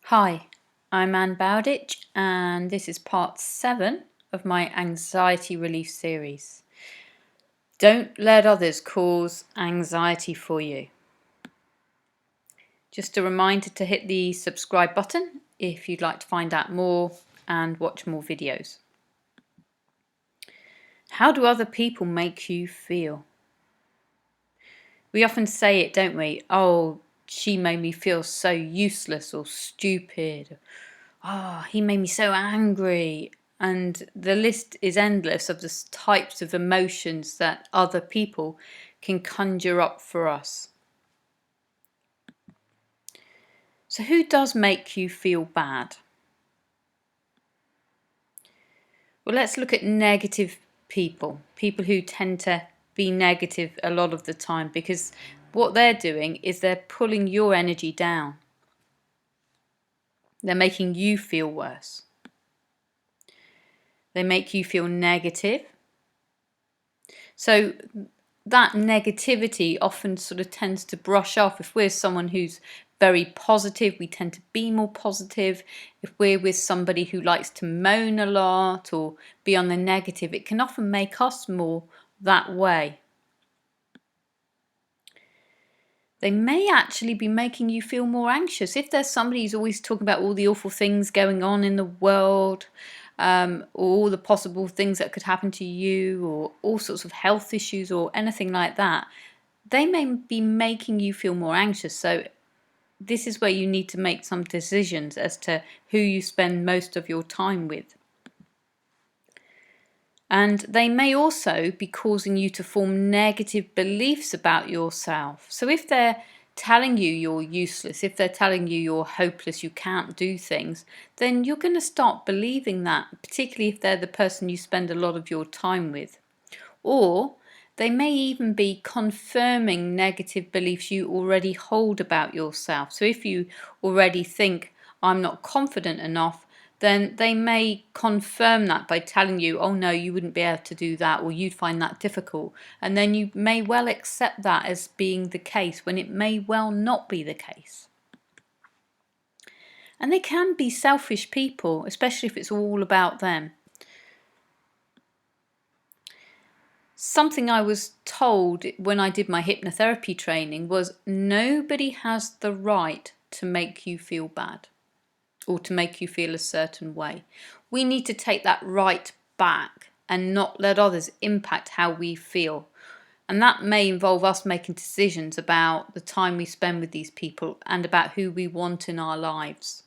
Hi, I'm Anne Bowditch and this is part 7 of my anxiety relief series. Don't let others cause anxiety for you. Just a reminder to hit the subscribe button if you'd like to find out more and watch more videos. How do other people make you feel? We often say it, don't we? Oh, she made me feel so useless or stupid. Oh, he made me so angry. And the list is endless of the types of emotions that other people can conjure up for us. So who does make you feel bad? Well, let's look at negative people who tend to be negative a lot of the time, because what they're doing is they're pulling your energy down. They're making you feel worse. They make you feel negative. So that negativity often sort of tends to brush off. If we're someone who's very positive, we tend to be more positive. If we're with somebody who likes to moan a lot or be on the negative, it can often make us more that way. They may actually be making you feel more anxious. If there's somebody who's always talking about all the awful things going on in the world, or all the possible things that could happen to you, or all sorts of health issues or anything like that, they may be making you feel more anxious. So this is where you need to make some decisions as to who you spend most of your time with. And they may also be causing you to form negative beliefs about yourself. So if they're telling you you're useless, if they're telling you you're hopeless, you can't do things, then you're going to start believing that, particularly if they're the person you spend a lot of your time with. Or they may even be confirming negative beliefs you already hold about yourself. So if you already think, I'm not confident enough, then they may confirm that by telling you, oh no, you wouldn't be able to do that, or you'd find that difficult. And then you may well accept that as being the case when it may well not be the case. And they can be selfish people, especially if it's all about them. Something I was told when I did my hypnotherapy training was nobody has the right to make you feel bad or to make you feel a certain way. We need to take that right back and not let others impact how we feel. And that may involve us making decisions about the time we spend with these people and about who we want in our lives.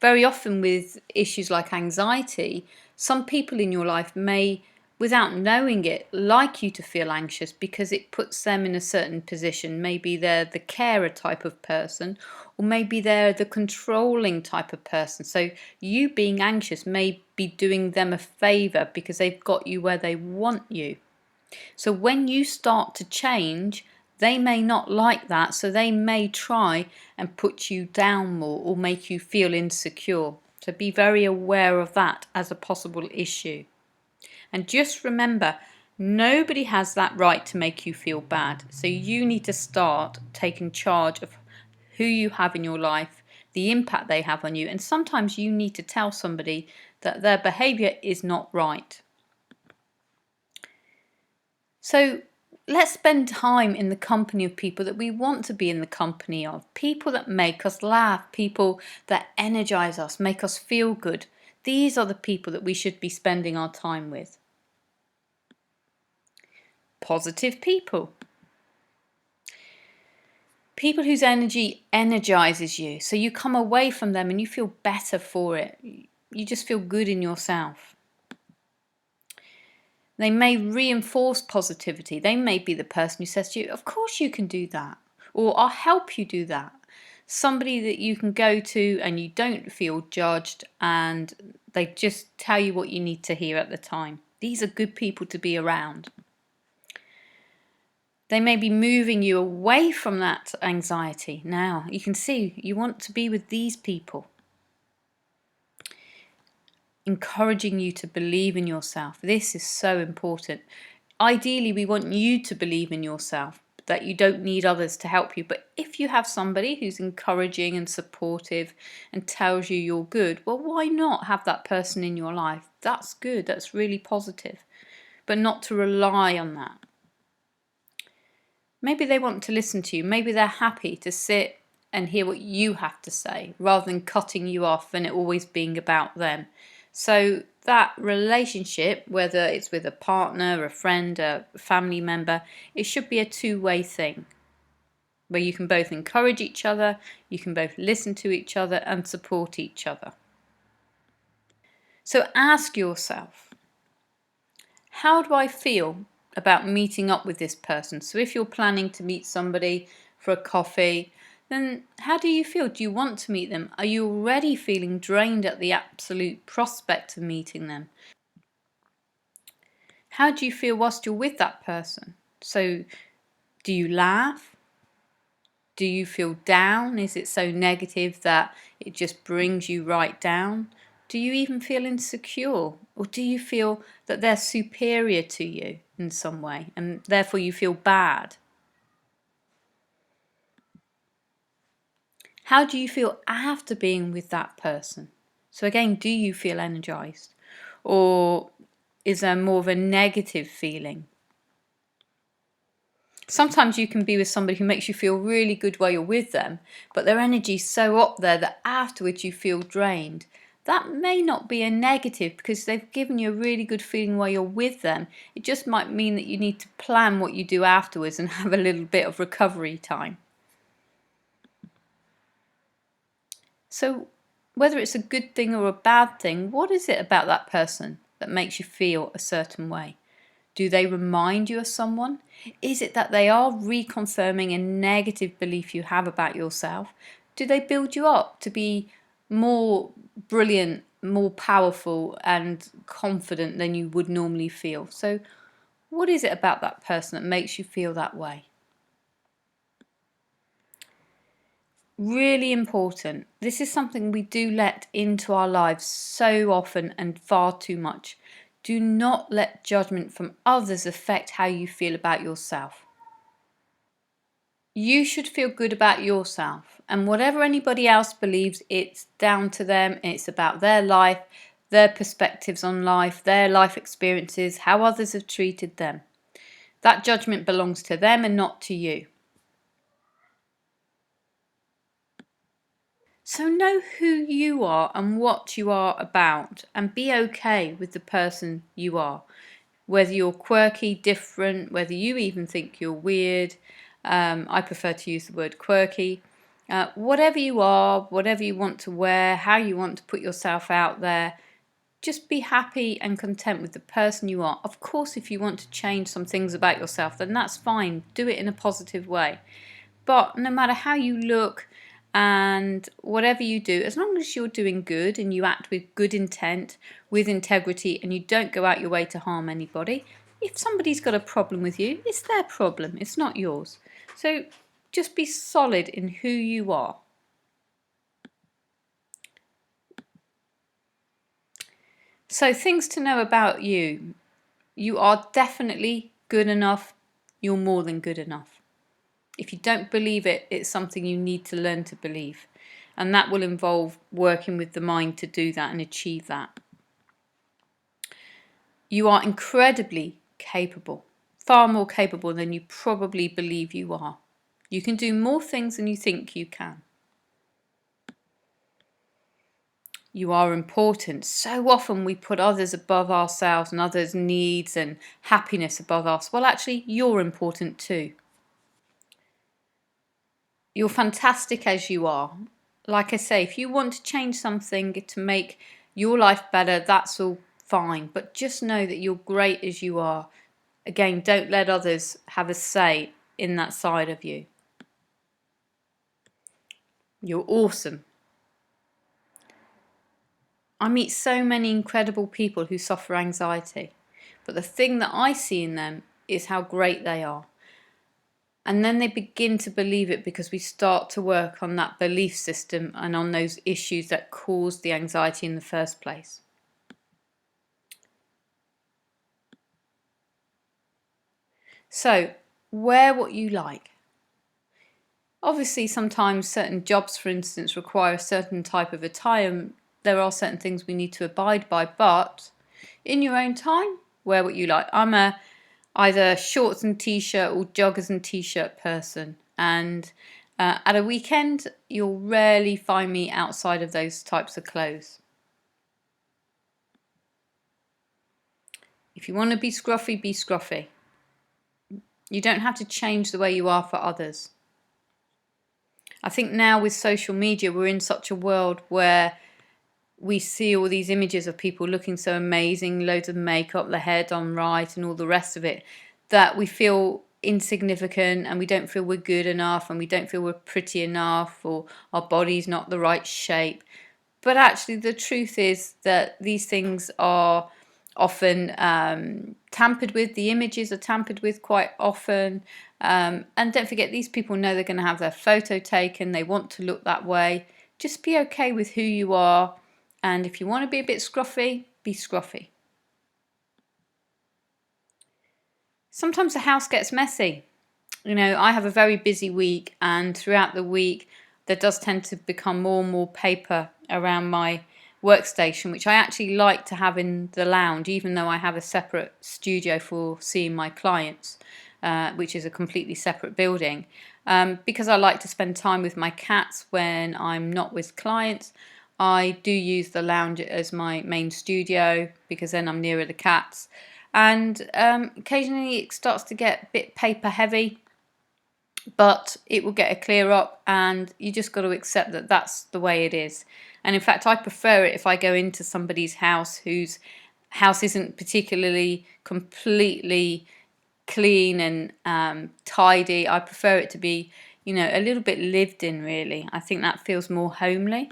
Very often with issues like anxiety, some people in your life may, without knowing it, like you to feel anxious because it puts them in a certain position. Maybe they're the carer type of person, or maybe they're the controlling type of person. So you being anxious may be doing them a favor because they've got you where they want you. So when you start to change, they may not like that, so they may try and put you down more or make you feel insecure. So be very aware of that as a possible issue. And just remember, nobody has that right to make you feel bad. So you need to start taking charge of who you have in your life, the impact they have on you. And sometimes you need to tell somebody that their behavior is not right. So let's spend time in the company of people that we want to be in the company of. People that make us laugh, people that energize us, make us feel good. These are the people that we should be spending our time with. Positive people. People whose energy energizes you. So you come away from them and you feel better for it. You just feel good in yourself. They may reinforce positivity. They may be the person who says to you, of course you can do that, or I'll help you do that. Somebody that you can go to and you don't feel judged and they just tell you what you need to hear at the time. These are good people to be around. They may be moving you away from that anxiety. Now, you can see you want to be with these people. Encouraging you to believe in yourself. This is so important. Ideally, we want you to believe in yourself. that you don't need others to help you. But if you have somebody who's encouraging and supportive and tells you you're good, well, why not have that person in your life? That's good. That's really positive. But not to rely on that. Maybe they want to listen to you. Maybe they're happy to sit and hear what you have to say rather than cutting you off and it always being about them. So that relationship, whether it's with a partner, a friend, a family member, it should be a two-way thing where you can both encourage each other, you can both listen to each other and support each other. So ask yourself, how do I feel about meeting up with this person? So if you're planning to meet somebody for a coffee, then how do you feel? Do you want to meet them? Are you already feeling drained at the absolute prospect of meeting them? How do you feel whilst you're with that person? So do you laugh? Do you feel down? Is it so negative that it just brings you right down? Do you even feel insecure? Or do you feel that they're superior to you in some way and therefore you feel bad? How do you feel after being with that person? So again, do you feel energized? Or is there more of a negative feeling? Sometimes you can be with somebody who makes you feel really good while you're with them, but their energy's so up there that afterwards you feel drained. That may not be a negative because they've given you a really good feeling while you're with them. It just might mean that you need to plan what you do afterwards and have a little bit of recovery time. So whether it's a good thing or a bad thing, what is it about that person that makes you feel a certain way? Do they remind you of someone? Is it that they are reconfirming a negative belief you have about yourself? Do they build you up to be more brilliant, more powerful and confident than you would normally feel? So what is it about that person that makes you feel that way? Really important. This is something we do let into our lives so often and far too much. Do not let judgment from others affect how you feel about yourself. You should feel good about yourself, and whatever anybody else believes, it's down to them. It's about their life, their perspectives on life, their life experiences, how others have treated them. That judgment belongs to them and not to you. So know who you are and what you are about, and be okay with the person you are. Whether you're quirky, different, whether you even think you're weird, I prefer to use the word quirky. Whatever you are, whatever you want to wear, how you want to put yourself out there, just be happy and content with the person you are. Of course, if you want to change some things about yourself, then that's fine. Do it in a positive way. But no matter how you look and whatever you do, as long as you're doing good and you act with good intent, with integrity, and you don't go out your way to harm anybody, if somebody's got a problem with you, it's their problem, it's not yours. So just be solid in who you are. So things to know about you. You are definitely good enough. You're more than good enough. If you don't believe it, it's something you need to learn to believe. And that will involve working with the mind to do that and achieve that. You are incredibly capable, far more capable than you probably believe you are. You can do more things than you think you can. You are important. So often we put others above ourselves and others' needs and happiness above us. Well, actually, you're important too. You're fantastic as you are. Like I say, if you want to change something to make your life better, that's all fine. But just know that you're great as you are. Again, don't let others have a say in that side of you. You're awesome. I meet so many incredible people who suffer anxiety. But the thing that I see in them is how great they are. And then they begin to believe it because we start to work on that belief system and on those issues that caused the anxiety in the first place. So Wear what you like. Obviously, sometimes certain jobs, for instance, require a certain type of attire. There are certain things we need to abide by, but in your own time, wear what you like. I'm a either shorts and t-shirt or joggers and t-shirt person, and at a weekend, you'll rarely find me outside of those types of clothes. If you want to be scruffy, be scruffy. You don't have to change the way you are for others. I think now with social media, we're in such a world where we see all these images of people looking so amazing, loads of makeup, the hair done right, and all the rest of it, that we feel insignificant and we don't feel we're good enough and we don't feel we're pretty enough or our body's not the right shape. But actually, the truth is that these things are often tampered with. The images are tampered with quite often. And don't forget, these people know they're going to have their photo taken. They want to look that way. Just be okay with who you are. And if you want to be a bit scruffy, be scruffy. Sometimes the house gets messy. I have a very busy week, and throughout the week there does tend to become more and more paper around my workstation, which I actually like to have in the lounge, even though I have a separate studio for seeing my clients, which is a completely separate building, because I like to spend time with my cats when I'm not with clients. I do use the lounge as my main studio because then I'm nearer the cats, and occasionally it starts to get a bit paper heavy, but it will get a clear up, and you just got to accept that that's the way it is. And in fact, I prefer it if I go into somebody's house whose house isn't particularly completely clean and tidy. I prefer it to be, a little bit lived in, really. I think that feels more homely.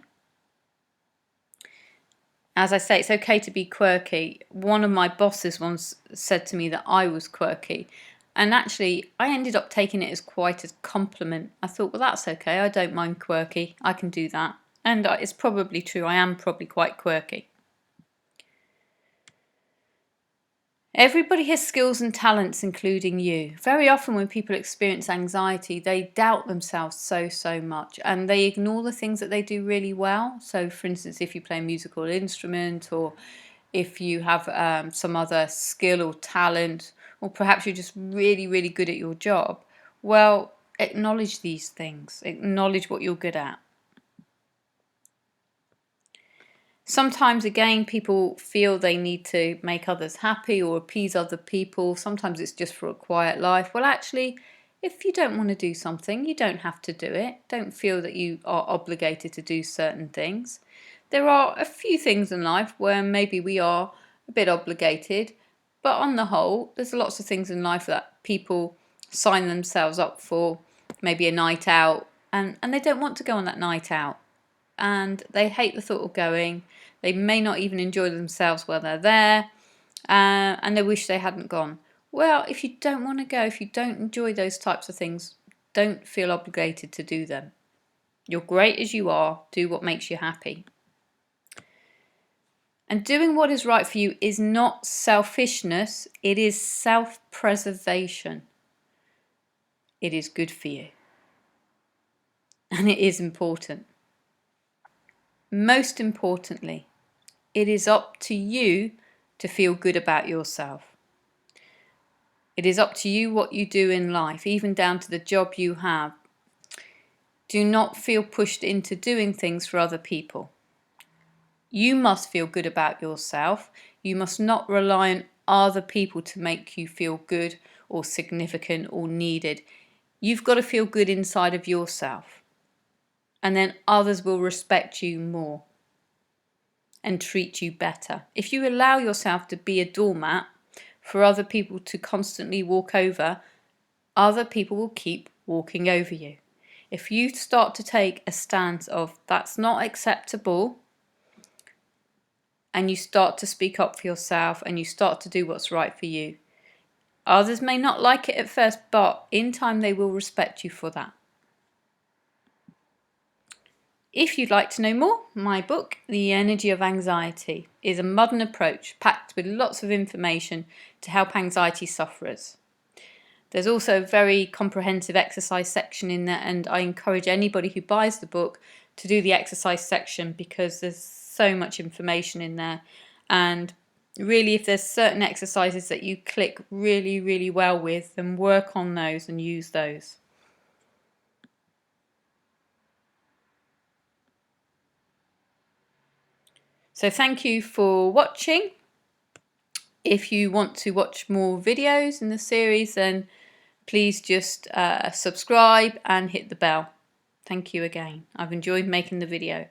As I say, it's okay to be quirky. One of my bosses once said to me that I was quirky. And actually, I ended up taking it as quite a compliment. I thought, well, that's okay. I don't mind quirky. I can do that. And it's probably true. I am probably quite quirky. Everybody has skills and talents, including you. Very often when people experience anxiety, they doubt themselves so much, and they ignore the things that they do really well. So for instance, if you play a musical instrument, or if you have some other skill or talent, or perhaps you're just really good at your job, well, acknowledge these things. Acknowledge what you're good at. Sometimes, again, people feel they need to make others happy or appease other people. Sometimes it's just for a quiet life. Well, actually, if you don't want to do something, you don't have to do it. Don't feel that you are obligated to do certain things. There are a few things in life where maybe we are a bit obligated, but on the whole, there's lots of things in life that people sign themselves up for, maybe a night out, and they don't want to go on that night out, and they hate the thought of going. They may not even enjoy themselves while they're there, and they wish they hadn't gone. Well, if you don't want to go, if you don't enjoy those types of things, don't feel obligated to do them. You're great as you are. Do what makes you happy. And doing what is right for you is not selfishness, it is self-preservation. It is good for you. And it is important. Most importantly, it is up to you to feel good about yourself. It is up to you what you do in life, even down to the job you have. Do not feel pushed into doing things for other people. You must feel good about yourself. You must not rely on other people to make you feel good or significant or needed. You've got to feel good inside of yourself. And then others will respect you more and treat you better. If you allow yourself to be a doormat for other people to constantly walk over, other people will keep walking over you. If you start to take a stance of that's not acceptable, and you start to speak up for yourself and you start to do what's right for you, others may not like it at first, but in time they will respect you for that. If you'd like to know more, my book, The Energy of Anxiety, is a modern approach packed with lots of information to help anxiety sufferers. There's also a very comprehensive exercise section in there, and I encourage anybody who buys the book to do the exercise section because there's so much information in there. And really, if there's certain exercises that you click really, really well with, then work on those and use those. So thank you for watching. If you want to watch more videos in the series, then please just subscribe and hit the bell. Thank you again. I've enjoyed making the video.